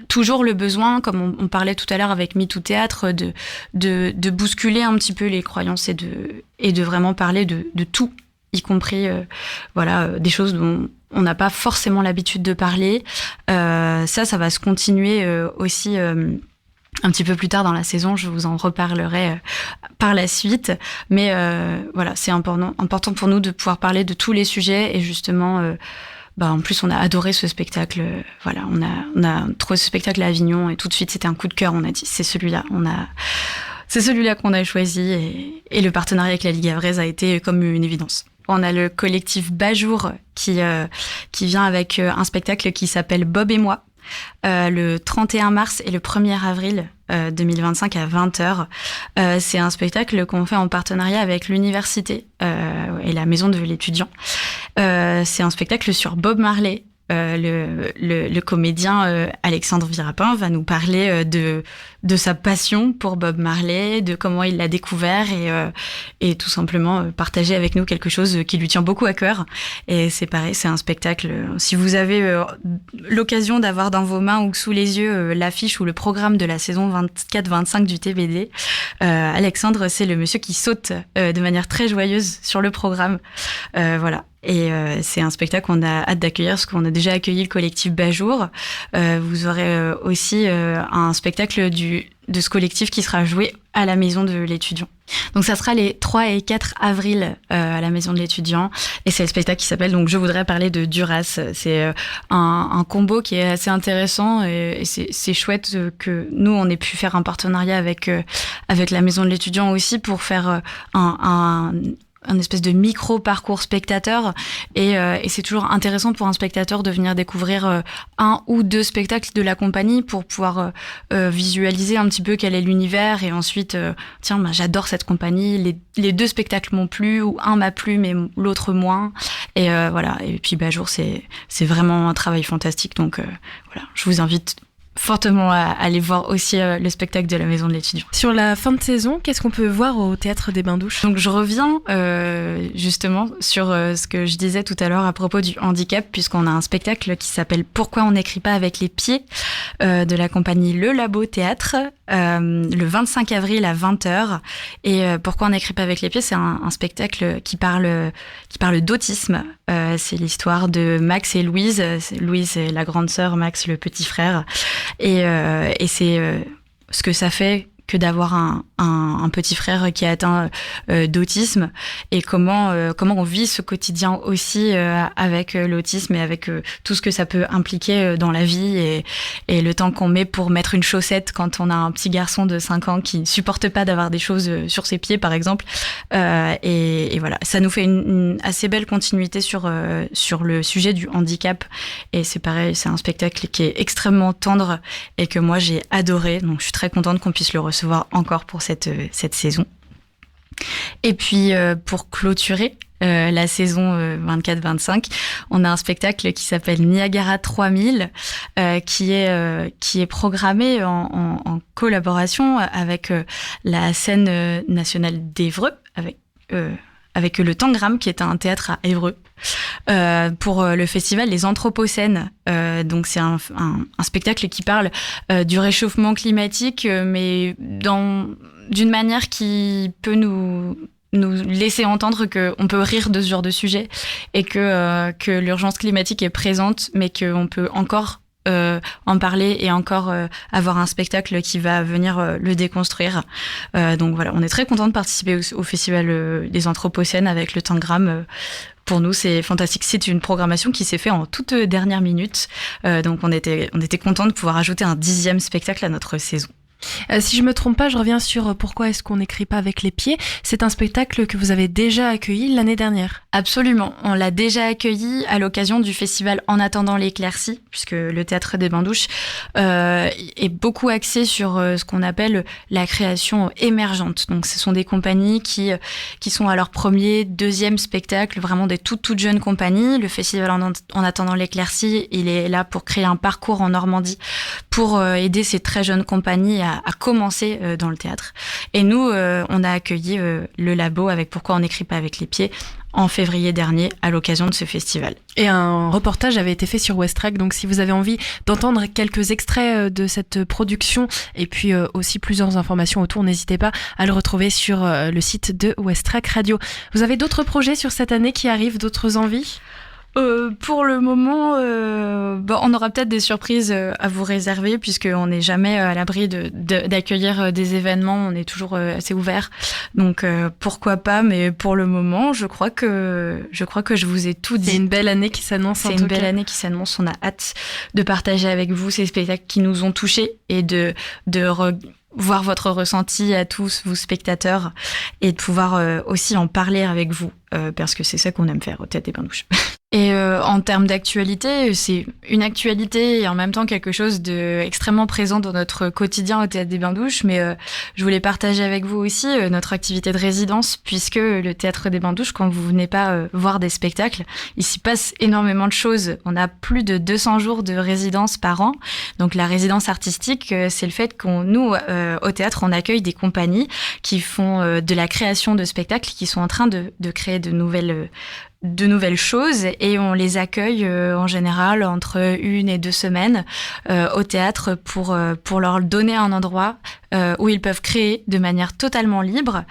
toujours le besoin, comme on parlait tout à l'heure avec MeToo Théâtre, de bousculer un petit peu les croyances et de vraiment parler de tout, y compris des choses dont on n'a pas forcément l'habitude de parler. Ça va se continuer aussi un petit peu plus tard dans la saison. Je vous en reparlerai par la suite. Mais c'est important pour nous de pouvoir parler de tous les sujets et justement... en plus, on a adoré ce spectacle. On a trouvé ce spectacle à Avignon et tout de suite, c'était un coup de cœur. On a dit, c'est celui-là. C'est celui-là qu'on a choisi et le partenariat avec la Ligue Havraise a été comme une évidence. On a le collectif Bajour qui vient avec un spectacle qui s'appelle Bob et moi. Le 31 mars et le 1er avril 2025 à 20h. C'est un spectacle qu'on fait en partenariat avec l'université et la maison de l'étudiant. C'est un spectacle sur Bob Marley. Le comédien Alexandre Virapin va nous parler de sa passion pour Bob Marley, de comment il l'a découvert et tout simplement partager avec nous quelque chose qui lui tient beaucoup à cœur. Et c'est pareil, c'est un spectacle. Si vous avez l'occasion d'avoir dans vos mains ou sous les yeux l'affiche ou le programme de la saison 24-25 du TBD, Alexandre, c'est le monsieur qui saute de manière très joyeuse sur le programme. Et c'est un spectacle qu'on a hâte d'accueillir parce qu'on a déjà accueilli le collectif Bajour. Vous aurez aussi un spectacle de ce collectif qui sera joué à la maison de l'étudiant. Donc ça sera les 3 et 4 avril à la maison de l'étudiant. Et c'est le spectacle qui s'appelle donc Je voudrais parler de Duras. C'est un combo qui est assez intéressant et c'est chouette que nous on ait pu faire un partenariat avec la maison de l'étudiant aussi pour faire un espèce de micro-parcours spectateur et c'est toujours intéressant pour un spectateur de venir découvrir un ou 2 spectacles de la compagnie pour pouvoir visualiser un petit peu quel est l'univers et ensuite j'adore cette compagnie, les 2 spectacles m'ont plu ou un m'a plu mais l'autre moins et puis Bajour c'est vraiment un travail fantastique donc je vous invite fortement à aller voir aussi le spectacle de la maison de l'étudiant. Sur la fin de saison, qu'est-ce qu'on peut voir au Théâtre des Bains-Douches ? Donc je reviens justement sur ce que je disais tout à l'heure à propos du handicap, puisqu'on a un spectacle qui s'appelle Pourquoi on n'écrit pas avec les pieds de la compagnie Le Labo Théâtre, le 25 avril à 20h. Et Pourquoi on n'écrit pas avec les pieds, c'est un spectacle qui parle d'autisme. C'est l'histoire de Max et Louise. Louise, c'est la grande sœur, Max, le petit frère. Et c'est ce que ça fait que d'avoir un petit frère qui est atteint d'autisme et comment on vit ce quotidien aussi avec l'autisme et avec tout ce que ça peut impliquer dans la vie et le temps qu'on met pour mettre une chaussette quand on a un petit garçon de 5 ans qui ne supporte pas d'avoir des choses sur ses pieds, par exemple. Et voilà, ça nous fait une assez belle continuité sur le sujet du handicap. Et c'est pareil, c'est un spectacle qui est extrêmement tendre et que moi j'ai adoré. Donc je suis très contente qu'on puisse le recevoir encore pour cette saison. Et puis pour clôturer la saison 24-25, on a un spectacle qui s'appelle Niagara 3000 qui est programmé en collaboration avec la scène nationale d'Évreux, avec le Tangram, qui est un théâtre à Évreux, pour le festival Les Anthropocènes. Donc c'est un spectacle qui parle du réchauffement climatique, mais d'une manière qui peut nous laisser entendre qu'on peut rire de ce genre de sujet et que l'urgence climatique est présente, mais qu'on peut encore en parler et encore avoir un spectacle qui va venir le déconstruire. Donc voilà, on est très content de participer au festival des Anthropocènes avec le Tangram. Pour nous, c'est fantastique. C'est une programmation qui s'est faite en toute dernière minute. Donc on était content de pouvoir ajouter un 10e spectacle à notre saison. Si je me trompe pas, je reviens sur pourquoi est-ce qu'on n'écrit pas avec les pieds. C'est un spectacle que vous avez déjà accueilli l'année dernière. Absolument, on l'a déjà accueilli à l'occasion du festival En attendant l'éclaircie, puisque le théâtre des Bains-Douches est beaucoup axé sur ce qu'on appelle la création émergente. Donc ce sont des compagnies qui sont à leur premier, deuxième spectacle, vraiment des toutes jeunes compagnies. Le festival En attendant l'éclaircie, il est là pour créer un parcours en Normandie pour aider ces très jeunes compagnies à commencer dans le théâtre. Et nous, on a accueilli le labo avec Pourquoi on n'écrit pas avec les pieds en février dernier à l'occasion de ce festival. Et un reportage avait été fait sur Westrack, donc si vous avez envie d'entendre quelques extraits de cette production et puis aussi plusieurs informations autour, n'hésitez pas à le retrouver sur le site de Westrack Radio. Vous avez d'autres projets sur cette année qui arrivent, d'autres envies ? Pour le moment, on aura peut-être des surprises à vous réserver puisqu'on n'est jamais à l'abri d'accueillir des événements. On est toujours assez ouvert. Donc pourquoi pas, mais pour le moment, je crois que je vous ai tout dit. C'est une belle année qui s'annonce. C'est une belle année qui s'annonce. On a hâte de partager avec vous ces spectacles qui nous ont touchés et de voir votre ressenti à tous, vous spectateurs, et de pouvoir aussi en parler avec vous, parce que c'est ça qu'on aime faire au Théâtre des Bains-Douches. Et en termes d'actualité, c'est une actualité et en même temps quelque chose d'extrêmement présent dans notre quotidien au Théâtre des Bains-Douches, mais je voulais partager avec vous aussi notre activité de résidence, puisque le Théâtre des Bains-Douches, quand vous venez pas voir des spectacles, il s'y passe énormément de choses. On a plus de 200 jours de résidence par an, donc la résidence artistique, c'est le fait au théâtre, on accueille des compagnies qui font de la création de spectacles, qui sont en train de créer de nouvelles choses et on les accueille en général entre 1 et 2 semaines au théâtre pour leur donner un endroit où ils peuvent créer de manière totalement libre.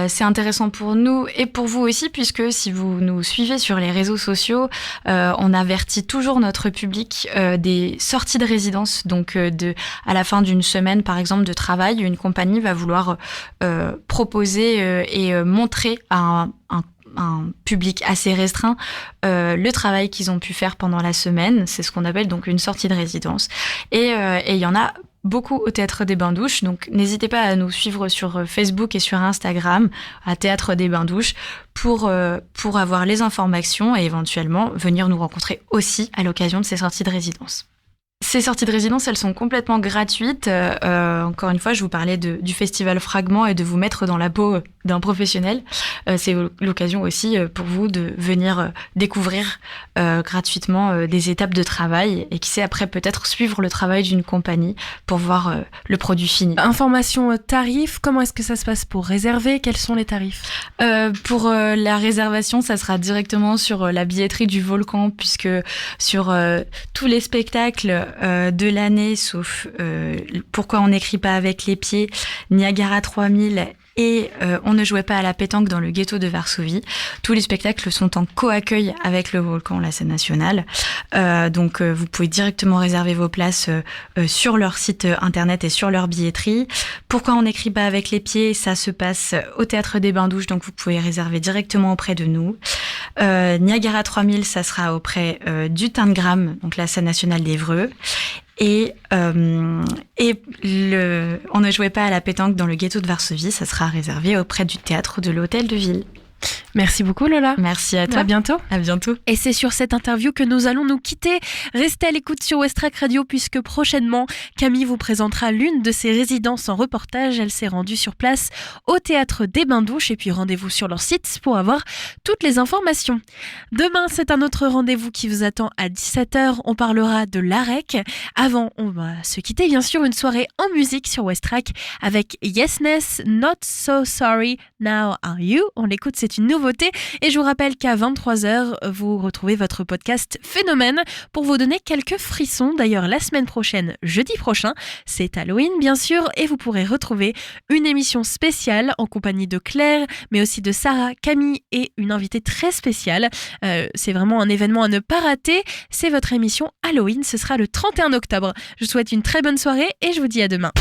C'est intéressant pour nous et pour vous aussi, puisque si vous nous suivez sur les réseaux sociaux, on avertit toujours notre public des sorties de résidence. Donc à la fin d'une semaine par exemple de travail, une compagnie va vouloir proposer et montrer à un public assez restreint le travail qu'ils ont pu faire pendant la semaine. C'est ce qu'on appelle donc une sortie de résidence. Et il y en a beaucoup au Théâtre des Bains-Douches, donc n'hésitez pas à nous suivre sur Facebook et sur Instagram, à Théâtre des Bains-Douches, pour avoir les informations et éventuellement venir nous rencontrer aussi à l'occasion de ces sorties de résidence. Ces sorties de résidence, elles sont complètement gratuites. Encore une fois, je vous parlais du festival Fragment et de vous mettre dans la peau d'un professionnel. C'est l'occasion aussi pour vous de venir découvrir gratuitement des étapes de travail et qui sait après peut-être suivre le travail d'une compagnie pour voir le produit fini. Information tarifs, comment est-ce que ça se passe pour réserver ? Quels sont les tarifs ? Pour la réservation, ça sera directement sur la billetterie du Volcan, puisque sur tous les spectacles de l'année, sauf Pourquoi on n'écrit pas avec les pieds, Niagara 3000 et On ne jouait pas à la pétanque dans le ghetto de Varsovie. Tous les spectacles sont en co-accueil avec le Volcan, la scène nationale. Donc vous pouvez directement réserver vos places sur leur site internet et sur leur billetterie. Pourquoi on n'écrit pas avec les pieds? Ça se passe au Théâtre des Bains-Douches, donc vous pouvez réserver directement auprès de nous. Niagara 3000, ça sera auprès du Tingram, donc la scène nationale d'Évreux. Et On ne jouait pas à la pétanque dans le ghetto de Varsovie, ça sera réservé auprès du théâtre de l'Hôtel de Ville. Merci beaucoup Lola. Merci à toi. À bientôt. À bientôt. Et c'est sur cette interview que nous allons nous quitter. Restez à l'écoute sur Westrack Radio puisque prochainement, Camille vous présentera l'une de ses résidences en reportage. Elle s'est rendue sur place au Théâtre des Bains-Douches et puis rendez-vous sur leur site pour avoir toutes les informations. Demain, c'est un autre rendez-vous qui vous attend à 17h. On parlera de l'AREC. Avant, on va se quitter bien sûr, une soirée en musique sur Westrack avec Yesness, Not So Sorry, Now Are You. On l'écoute, c'est une nouveauté et je vous rappelle qu'à 23h, vous retrouvez votre podcast Phénomène pour vous donner quelques frissons. D'ailleurs, la semaine prochaine, jeudi prochain, c'est Halloween bien sûr et vous pourrez retrouver une émission spéciale en compagnie de Claire, mais aussi de Sarah, Camille et une invitée très spéciale. C'est vraiment un événement à ne pas rater. C'est votre émission Halloween, ce sera le 31 octobre. Je vous souhaite une très bonne soirée et je vous dis à demain.